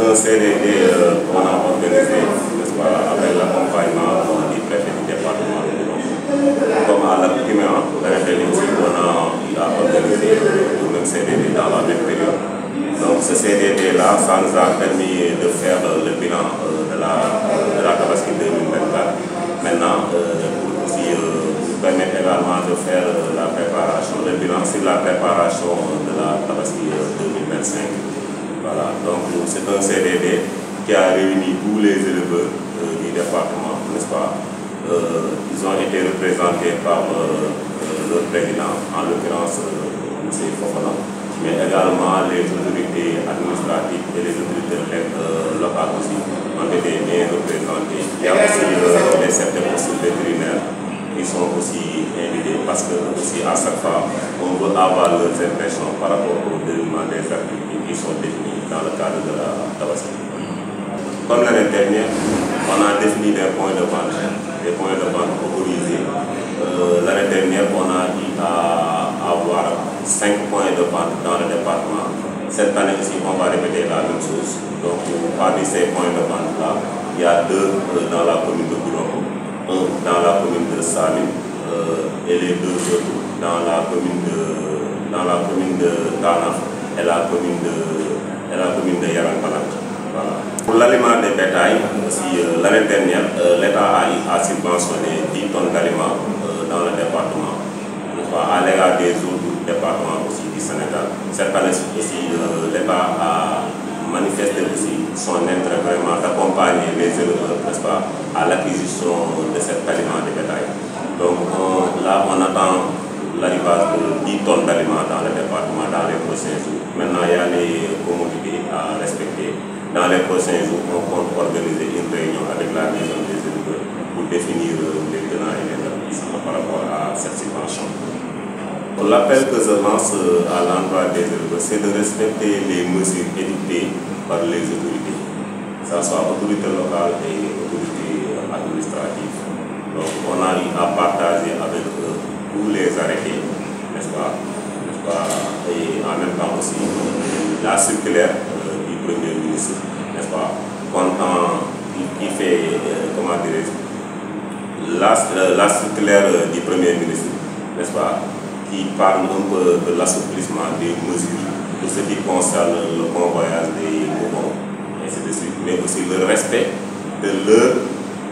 un CDD qu'on a organisé, n'est-ce pas, avec l'accompagnement du préfet du département. Comme à l'accoutumée, l'année dernière, on a organisé le même CDD dans la même période. Donc ce CDD-là, ça nous a permis de faire le bilan de la Tabaski 2024. Maintenant, pour aussi nous permettre également de faire la préparation, le bilan sur la préparation de la Tabaski 2025. Voilà, donc c'est un CDD qui a réuni tous les éleveurs du département, n'est-ce pas? Ils ont été représentés par leur président, en l'occurrence M. Fofana, mais également les autorités administratives et les autorités locales aussi ont été bien représentées. Il y a aussi les chefs de poste vétérinaires qui sont aussi invités parce que aussi à chaque fois on veut avoir leurs impressions par rapport au déroulement des activités qui sont définies dans le cadre de la Tabaski. Comme l'année dernière, on a défini des points de vente autorisés. L'année dernière, on a eu à avoir 5 points de vente dans le département. Cette année aussi, on va répéter la même chose. Donc, parmi ces points de vente-là, il y a 2 dans la commune de Boulon, 1 dans la commune de Salim et les 2 autres dans la commune de Danaf et la commune de Yaranpalat. Voilà. Pour l'aliment des bétail, aussi l'année dernière, l'État a subventionné 10 tonnes d'aliments dans le département, à l'égard des autres départements aussi du Sénégal. Cette année aussi, l'État a manifesté aussi son intérêt vraiment d'accompagner les éleveurs, n'est-ce pas, à l'acquisition de cet aliment de bétail. Donc là, on attend l'arrivage de 10 tonnes d'aliments dans le département dans les prochains jours. Maintenant, il y a les commodités à respecter. Dans les prochains jours, on compte organiser une réunion avec la maison des éleveurs pour définir les tenants et les aboutissants par rapport à cette subvention. L'appel que je lance à l'endroit des éleveurs, c'est de respecter les mesures édictées par les autorités, que ce soit autorités locales et autorités administratives. Donc, on a eu à partager avec eux tous les arrêtés, n'est-ce pas? Et en même temps aussi la circulaire du Premier ministre, n'est-ce pas? Qui fait, comment dirais-je, la circulaire du Premier ministre, n'est-ce pas? Qui parle un peu de l'assouplissement des mesures pour ce qui concerne le convoyage des moutons, ainsi de suite, mais aussi le respect de l'heure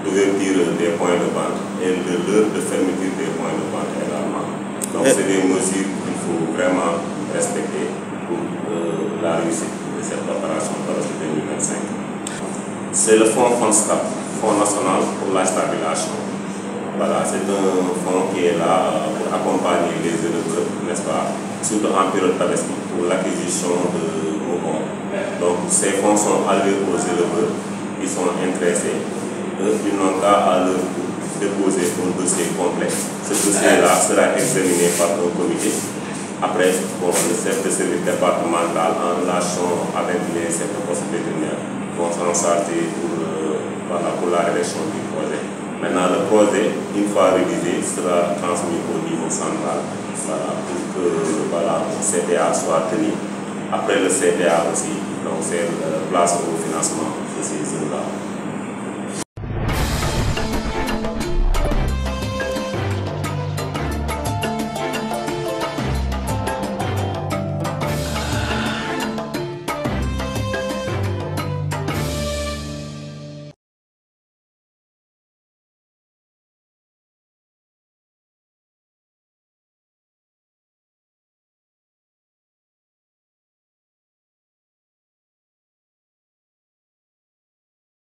d'ouverture des points de vente et de l'heure de fermeture des points de vente également. Donc c'est des mesures qu'il faut vraiment respecter pour la réussite de cette opération pour 2025. C'est le fonds FONSTAB, Fonds national pour la stabilisation. Voilà, c'est un fonds qui est là pour accompagner les éleveurs, n'est-ce pas, surtout en période tabaski, pour l'acquisition de moutons. Donc ces fonds sont alloués aux éleveurs qui sont intéressés. Ils n'ont qu'à leur déposer un dossier complet. Ce dossier-là sera examiné par un comité. Après, le chef de service départemental en relation avec les chefs de poste vétérinaire vont s'en charger pour la rédaction du projet. Maintenant, le projet, une fois révisé, sera transmis au niveau central pour que le CPA soit tenu. Après le CPA aussi, donc c'est place au financement.